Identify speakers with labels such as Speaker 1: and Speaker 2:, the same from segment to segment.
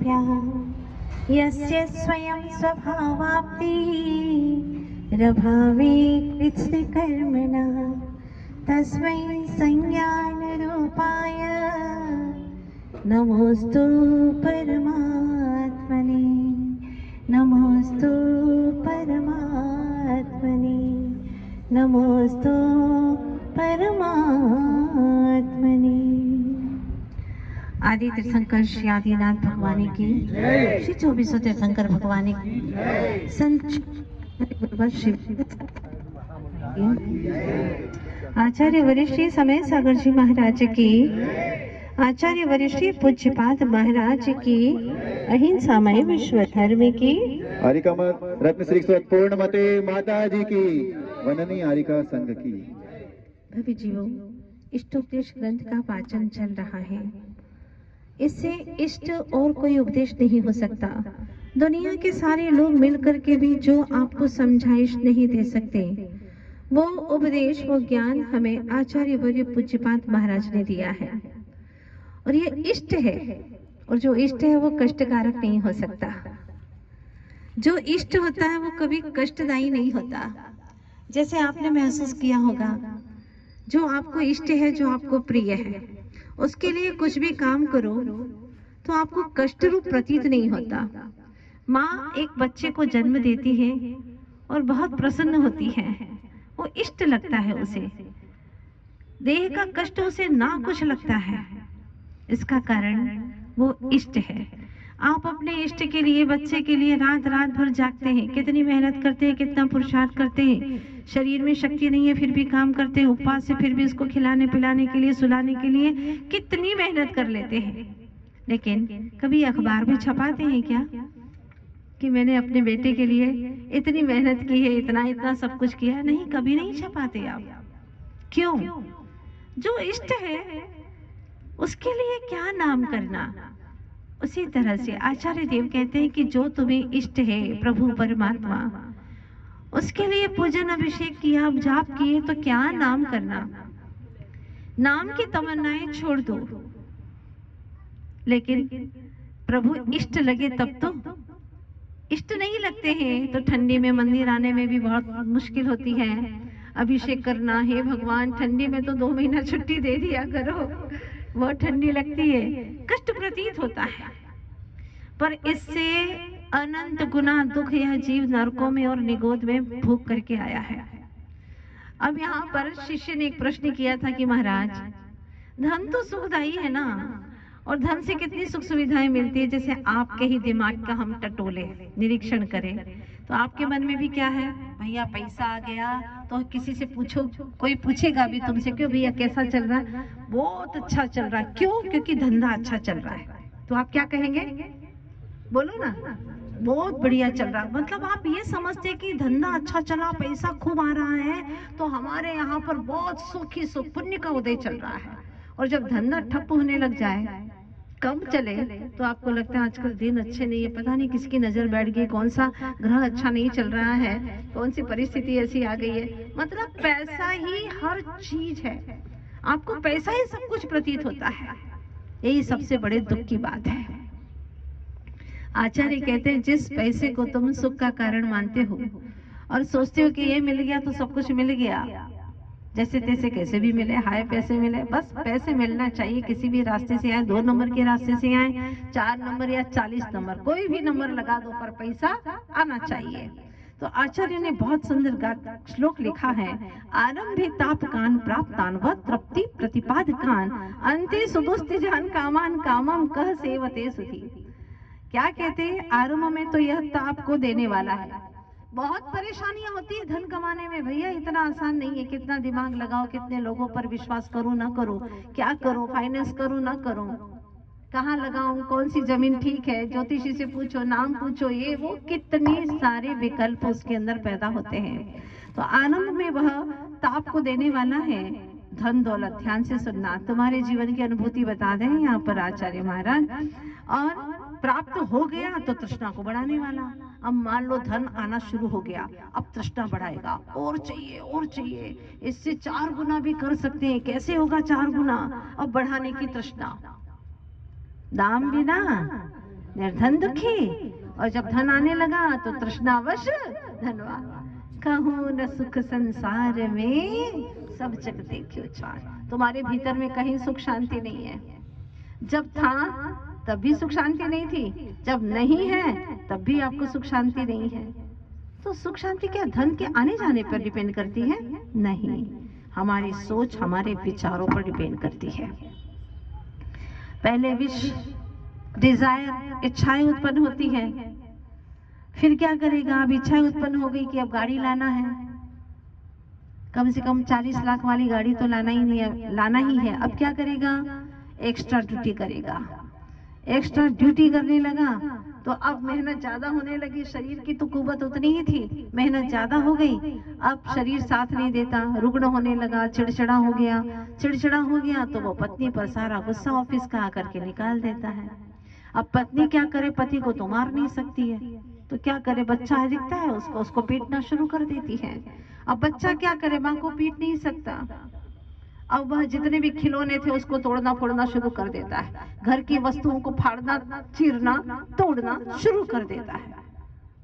Speaker 1: विद्या यस्य स्वयं स्वभावाप्तिरभावे कृत्स्नकर्मणः तस्मै संज्ञानरूपाय नमोस्तु परमात्मने नमोस्तु परमात्मने नमोस्तु परमात्मने। आदि तीर्थंकर श्री आदिनाथ भगवान की, श्री 24 तीर्थंकर भगवान की, संत आचार्य वरिष्ठ समय सागर जी महाराज की, आचार्य वरिष्ठ पूज्यपाद महाराज की, अहिंसामय विश्व धर्म की,
Speaker 2: हरिकमल रत्न श्री पूर्णमते माता जी की, वननी हरिका संघ की।
Speaker 1: भव्य जीवों, इष्टोपदेश ग्रंथ का वाचन चल रहा है। इससे इष्ट और कोई उपदेश नहीं हो सकता। दुनिया के सारे लोग मिलकर के भी जो आपको समझाइश नहीं दे सकते, वो उपदेश, वो ज्ञान हमें आचार्य वर्य पूज्यपाद महाराज ने दिया है। और ये इष्ट है, और जो इष्ट है वो कष्टकारक नहीं हो सकता। जो इष्ट होता है वो कभी कष्टदायी नहीं होता। जैसे आपने महसूस किया होगा, जो आपको इष्ट है, जो आपको प्रिय है, उसके लिए कुछ भी काम करो तो आपको कष्ट रूप प्रतीत नहीं होता। माँ एक बच्चे को जन्म देती है और बहुत प्रसन्न होती है, वो इष्ट लगता है उसे। देह का कष्ट उसे ना कुछ लगता है, इसका कारण वो इष्ट है। आप अपने इष्ट के लिए, बच्चे के लिए रात रात भर जागते हैं, कितनी मेहनत करते हैं, कितना पुरुषार्थ करते हैं। शरीर में शक्ति नहीं है फिर भी काम करते हैं, उपवास से फिर भी उसको खिलाने पिलाने के लिए, सुलाने के लिए कितनी मेहनत कर लेते हैं। लेकिन कभी अखबार में छपाते हैं क्या कि मैंने अपने बेटे के लिए इतनी मेहनत की है, इतना इतना सब कुछ किया? नहीं, कभी नहीं छपाते आप। क्यों? जो इष्ट है उसके लिए क्या नाम करना। उसी तरह से आचार्य देव कहते हैं कि जो तुम्हें इष्ट है, प्रभु परमात्मा, उसके लिए पूजन अभिषेक किया, जाप किए, तो क्या नाम करना। नाम की तमन्नाएं छोड़ दो, लेकिन प्रभु इष्ट लगे तब तो। इष्ट नहीं लगते हैं तो ठंडी में मंदिर आने में भी बहुत मुश्किल होती है। अभिषेक करना है भगवान, ठंडी में तो 2 महीना छुट्टी दे दिया करो, बहुत ठंडी लगती है, कष्ट प्रतीत होता है। पर इससे अनंत गुना दुख यह जीव नरकों में और निगोद में भोग करके आया है। अब यहाँ पर शिष्य ने एक प्रश्न किया था कि महाराज, धन तो सुखदायी है ना, और धन से कितनी सुख सुविधाएं मिलती है। जैसे आपके ही दिमाग का हम टटोले निरीक्षण करें तो आपके मन में भी क्या है, भैया पैसा आ गया तो किसी से पूछो, कोई पूछेगा भी तुमसे, क्यों भैया कैसा चल रहा है? बहुत अच्छा चल रहा है। क्यों? क्योंकि धंधा अच्छा चल रहा है। तो आप क्या कहेंगे? बोलो ना, बहुत बढ़िया चल रहा। मतलब आप ये समझते कि धंधा अच्छा चला, पैसा खूब आ रहा है, तो हमारे यहाँ पर बहुत सुख ही सुख, पुण्य का उदय चल रहा है। और जब धंधा ठप होने लग जाए, कम चले, तो आपको लगता है आजकल दिन अच्छे नहीं है, पता नहीं किसकी नजर बैठ गई, कौन सा ग्रह अच्छा नहीं चल रहा है, कौन सी परिस्थिति ऐसी आ गई है। मतलब पैसा ही हर चीज है, आपको पैसा ही सब कुछ प्रतीत होता है। यही सबसे बड़े दुख की बात है। आचार्य कहते हैं, जिस पैसे को तुम सुख का कारण मानते हो और सोचते हो कि ये मिल गया तो सब कुछ मिल गया, जैसे तैसे कैसे भी मिले, हाय पैसे मिले, बस पैसे मिलना चाहिए, किसी भी रास्ते से आए, 2 नंबर के रास्ते से आए, 4 नंबर या 40 नंबर, कोई भी नंबर लगा दो, पर पैसा आना चाहिए। तो आचार्य ने बहुत सुंदर श्लोक लिखा है, आरंभे तापकान प्राप्तान व तृप्ति प्रतिपादकान अंते सुदुस्ति जान कामान कामम कह सेवते सुधि। क्या कहते हैं? आरंभ में तो यह ताप को देने वाला है, बहुत परेशानियां होती है धन कमाने में। भैया इतना आसान नहीं है, कितना दिमाग लगाओ, कितने लोगों पर विश्वास करूं ना करूं, क्या करूं, फाइनेंस करूं ना करूं, कहाँ लगाऊं, कौन सी जमीन ठीक है, ज्योतिषी से पूछो, नाम पूछो, ये वो कितने सारे विकल्प उसके अंदर पैदा होते हैं। तो आनंद में वह ताप को देने वाला है। धन दौलत, ध्यान से सुनना, तुम्हारे जीवन की अनुभूति बता दें यहाँ पर आचार्य महाराज। और प्राप्त हो गया तो तृष्णा को बढ़ाने वाला। अब मान लो धन आना शुरू हो गया, अब तृष्णा बढ़ाएगा, और चाहिए और चाहिए, इससे 4 गुना भी कर सकते हैं। कैसे होगा 4 गुना? अब बढ़ाने की तृष्णा। दाम बिना निर्धन दुखी, और जब धन आने लगा तो तृष्णावश धनवान। कहूँ न सुख संसार में, सब जग देखियो छाड़। तुम्हारे भीतर में कहीं सुख शांति नहीं है। जब था तब भी सुख शांति नहीं थी, जब नहीं है तब भी आपको सुख शांति नहीं है। तो सुख शांति क्या धन के आने जाने पर डिपेंड करती है? नहीं, हमारी सोच, हमारे विचारों पर डिपेंड करती है। पहले विश, डिजायर, इच्छाएं उत्पन्न होती है, फिर क्या करेगा? अब इच्छाएं उत्पन्न हो गई कि अब गाड़ी लाना है, कम से कम 40 लाख वाली गाड़ी तो लाना ही है। अब क्या करेगा? एक्स्ट्रा ड्यूटी करेगा। एक्स्ट्रा ड्यूटी करने लगा तो अब मेहनत ज्यादा होने लगी। शरीर की तो कुव्वत उतनी ही थी, मेहनत ज्यादा हो गई, अब शरीर साथ नहीं देता, रुग्ण होने लगा, चिड़चिड़ा हो गया। चिड़चिड़ा हो गया तो वो पत्नी पर सारा गुस्सा ऑफिस का आकर के निकाल देता है। अब पत्नी क्या करे? पति को तो मार नहीं सकती है, तो क्या करे? बच्चा दिखता है उसको पीटना शुरू कर देती है। अब बच्चा क्या करे? माँ को पीट नहीं सकता, अब वह जितने भी खिलौने थे उसको तोड़ना फोड़ना शुरू कर देता है। घर की वस्तुओं को फाड़ना, चीरना, तोड़ना शुरू कर देता है।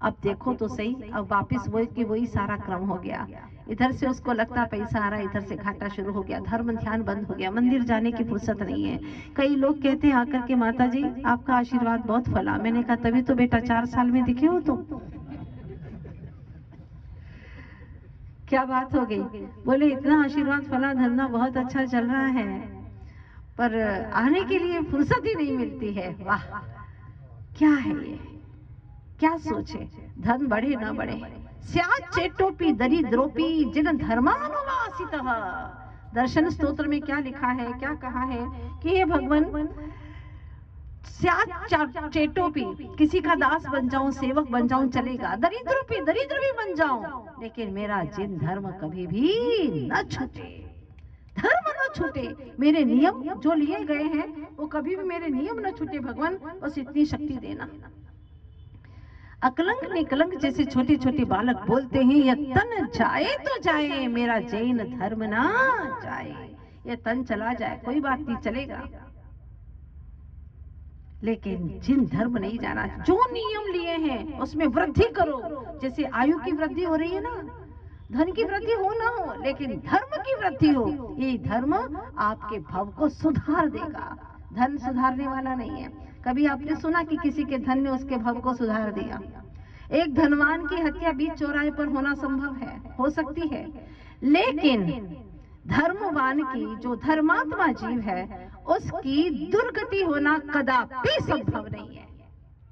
Speaker 1: अब देखो तो सही, अब वापस वही सारा क्रम हो गया। इधर से उसको लगता पैसा आ रहा है, इधर से घाटा शुरू हो गया, धर्म ध्यान बंद हो गया, मंदिर जाने की फुर्सत नहीं है। कई लोग कहते हैं आकर के, माता जी आपका आशीर्वाद बहुत फला। मैंने कहा तभी तो बेटा 4 साल में दिखे हो तुम। क्या बात हो गई? बोले इतना आशीर्वाद फला, धंधा बहुत अच्छा चल रहा है, पर आने के लिए फुर्सत ही नहीं मिलती है। वाह, क्या है ये? क्या सोचे? धन बढ़े न बढ़े, स्यात् चेटोपि दरिद्रोपि जिन धर्मानुवासितः। दर्शन स्तोत्र में क्या लिखा है, क्या कहा है कि हे भगवान, स्यात् चेटोपि, किसी का दास बन जाऊं, सेवक बन जाऊं चलेगा, दरिद्रोपि, दरिद्र भी बन जाऊं, लेकिन मेरा जिन धर्म कभी भी न छूटे, धर्म न छूटे, मेरे नियम जो लिए गए हैं वो कभी भी मेरे नियम न छूटे। भगवान बस इतनी शक्ति देना। अकलंक निकलंक जैसे छोटे छोटे बालक बोलते हैं, यह तन जाए तो जाए, मेरा जैन धर्म ना जाए। ये तन चला जाए कोई बात नहीं, चलेगा, लेकिन जिन धर्म नहीं जाना, जो नियम लिए हैं उसमें वृद्धि करो। जैसे आयु की वृद्धि हो रही है ना, धन की वृद्धि हो ना हो, लेकिन धर्म की वृद्धि हो। ये धर्म आपके भव को सुधार देगा, धन सुधारने वाला नहीं है। कभी आपने सुना कि किसी के धन ने उसके भव को सुधार दिया? एक धनवान की हत्या बीच चौराहे पर होना संभव है, हो सकती है, लेकिन धर्मवान की, जो धर्मात्मा जीव है, उसकी दुर्गति होना कदापि संभव नहीं है।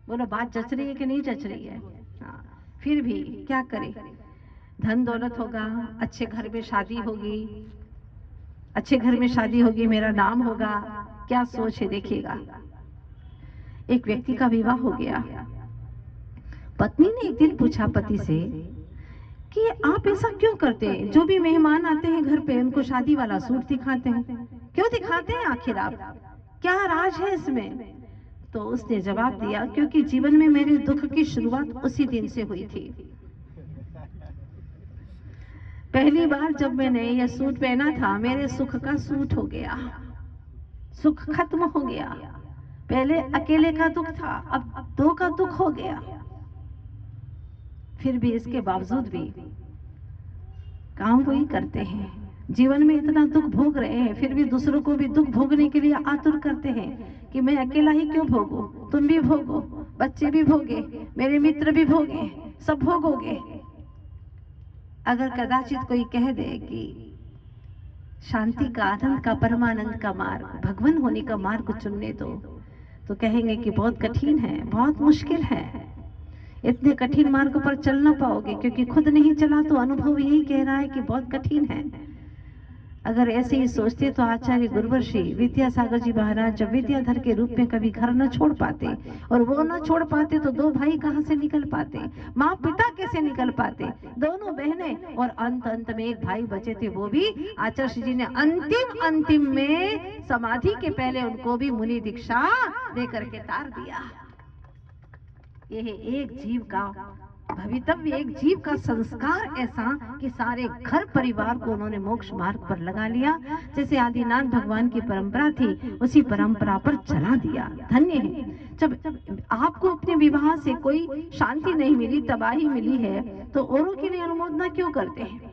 Speaker 1: बोलो बात जच रही है कि नहीं जच रही है? हाँ, फिर भी क्या करे? धन दौलत होगा, अच्छे घर में शादी होगी, अच्छे घर में शादी होगी, मेरा नाम होगा, क्या सोच है देखिएगा। एक व्यक्ति का विवाह हो गया, पत्नी ने एक दिन पूछा पति से कि आप ऐसा क्यों करते हैं? जो भी मेहमान आते हैं घर पे उनको शादी वाला सूट दिखाते हैं, क्यों दिखाते हैं आखिर आप? क्या राज है इसमें? तो उसने जवाब दिया, क्योंकि जीवन में मेरे दुख की शुरुआत उसी दिन से हुई थी। पहली बार जब मैंने यह सूट पहना था, मेरे सुख का सूट हो गया, सुख खत्म हो गया। पहले अकेले का दुख था, अब 2 का दुख हो गया। फिर भी इसके बावजूद भी काम वही करते हैं। जीवन में इतना दुख भोग रहे हैं, फिर भी दूसरों को भी दुख भोगने के लिए आतुर करते हैं कि मैं अकेला ही क्यों भोगूं, तुम भी भोगो, बच्चे भी भोगे, मेरे मित्र भी भोगे, सब भोगोगे। अगर कदाचित कोई कह दे कि शांति का, आनंद का, परमानंद का मार्ग, भगवान होने का मार्ग चुनने दो, तो कहेंगे कि बहुत कठिन है, बहुत मुश्किल है, इतने कठिन मार्ग पर चल ना पाओगे, क्योंकि खुद नहीं चला तो अनुभव यही कह रहा है कि बहुत कठिन है। अगर ऐसे ही सोचते तो आचार्य गुरुवर्षि विद्यासागर जी महाराज जब विद्याधर के रूप में कभी घर न छोड़ पाते, और वो न छोड़ पाते तो 2 भाई कहाँ से निकल पाते, माँ पिता कैसे निकल पाते, दोनों बहनें, और अंत में एक भाई बचे थे, वो भी आचार्य जी ने अंतिम में समाधि के पहले उनको भी मुनि दीक्षा दे करके तार दिया। यह एक जीव का भवितव्य एक जीव का संस्कार ऐसा कि सारे घर परिवार को उन्होंने मोक्ष मार्ग पर लगा लिया। जैसे आदिनाथ भगवान की परंपरा थी उसी परंपरा पर चला दिया। धन्य है। जब आपको अपने विवाह से कोई शांति नहीं मिली, तबाही मिली है, तो औरों के लिए अनुमोदना क्यों करते हैं?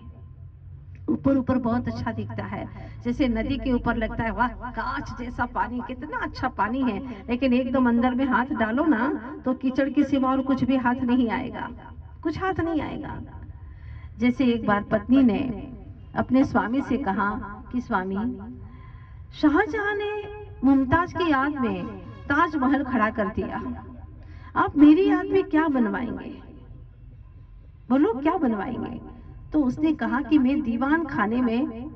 Speaker 1: ऊपर ऊपर बहुत अच्छा दिखता है, जैसे नदी के ऊपर लगता है वाह कांच जैसा पानी, कितना अच्छा पानी है, लेकिन एकदम अंदर में हाथ डालो ना तो कीचड़ के सिवा और कुछ भी हाथ नहीं आएगा, कुछ हाथ नहीं आएगा। जैसे एक बार पत्नी ने अपने स्वामी से कहा कि स्वामी, शाहजहां ने मुमताज की याद में ताजमहल खड़ा कर दिया, आप मेरी याद में क्या बनवाएंगे? बोलो क्या बनवाएंगे? तो उसने कहा कि मैं दीवान खाने में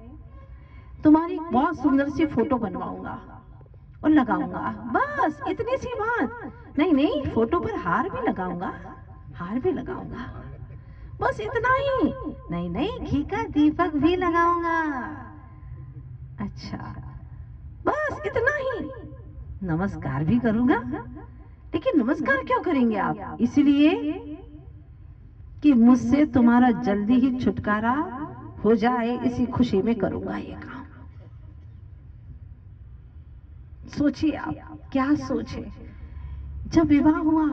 Speaker 1: तुम्हारी बहुत सुंदर सी फोटो बनवाऊंगा और लगाऊंगा। बस इतनी सी बात। नहीं नहीं, फोटो पर हार भी लगाऊंगा, हार भी लगाऊंगा, बस इतना ही। नहीं नहीं, घी का दीपक भी लगाऊंगा। अच्छा, बस इतना ही। नमस्कार भी करूंगा। लेकिन नमस्कार क्यों करेंगे आप? इसलिए कि मुझसे तुम्हारा जल्दी ही छुटकारा हो जाए, इसी खुशी में करूंगा ये काम। सोचिए आप क्या सोचे। जब विवाह हुआ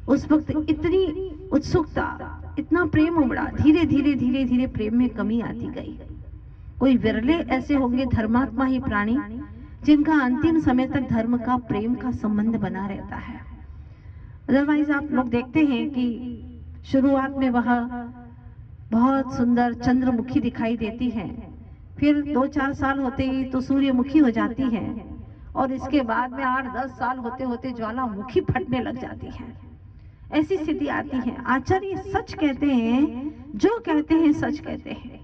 Speaker 1: उस वक्त इतनी उत्सुकता, इतना प्रेम उमड़ा, धीरे धीरे धीरे धीरे प्रेम में कमी आती गई। कोई विरले ऐसे होंगे धर्मात्मा ही प्राणी जिनका अंतिम समय तक धर्म का, प्रेम का संबंध बना रहता है। अदरवाइज आप लोग देखते हैं कि शुरुआत में वह बहुत सुंदर चंद्रमुखी दिखाई देती है, फिर 2-4 साल होते ही तो सूर्यमुखी हो जाती है, और इसके बाद में 8-10 साल होते होते ज्वालामुखी फटने लग जाती है। ऐसी स्थिति आती है। आचार्य सच कहते हैं, जो कहते हैं सच कहते हैं।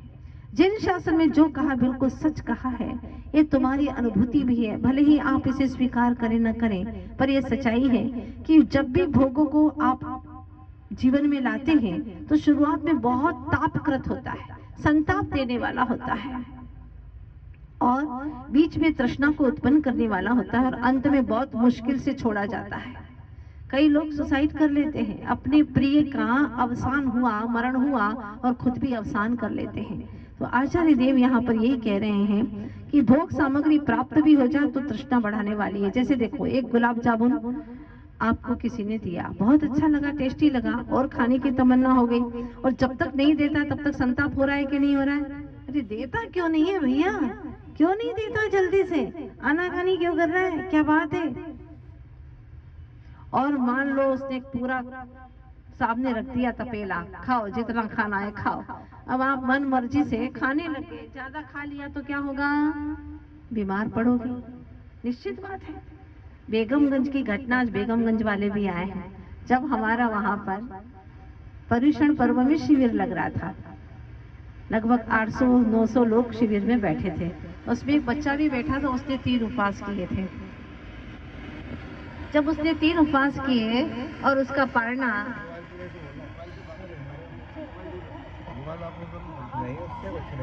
Speaker 1: जिन शासन में जो कहा बिल्कुल सच कहा है। ये तुम्हारी अनुभूति भी है, भले ही आप इसे स्वीकार करें न करें, पर यह सच्चाई है कि जब भी भोगों को आप जीवन में लाते हैं तो शुरुआत में बहुत तापकृत होता है, संताप देने वाला होता है, और बीच में तृष्णा को उत्पन्न करने वाला होता है, और अंत में बहुत मुश्किल से छोड़ा जाता है। कई लोग सुसाइड कर लेते हैं, अपने प्रिय का अवसान हुआ, मरण हुआ, और खुद भी अवसान कर लेते हैं। तो आचार्य देव यहाँ पर यही कह रहे हैं कि भोग सामग्री प्राप्त भी हो जाए तो तृष्णा बढ़ाने वाली है। जैसे देखो, एक गुलाब जामुन आपको किसी ने दिया, बहुत अच्छा लगा, टेस्टी लगा, और खाने की तमन्ना हो गई, और जब तक नहीं देता तब तक संताप हो रहा है कि नहीं हो रहा है? अरे देता क्यों नहीं है भैया, क्यों नहीं देता? जल्दी से आनाकानी क्यों कर रहा है? क्या बात है? और मान लो उसने पूरा सामने रख दिया तपेला, खाओ जितना खाना है खाओ। अब आप मन मर्जी से खाने लगे, ज्यादा खा लिया तो क्या होगा? बीमार पड़ोगे, निश्चित बात है। बेगमगंज की घटना, आज बेगमगंज वाले भी आए हैं। जब हमारा वहां पर पर्युषण पर्व में शिविर लग रहा था, लगभग 800-900 लोग शिविर में बैठे थे। उसमें एक बच्चा भी बैठा था, उसने 3 उपवास किए थे। जब उसने 3 उपवास किए और उसका पारना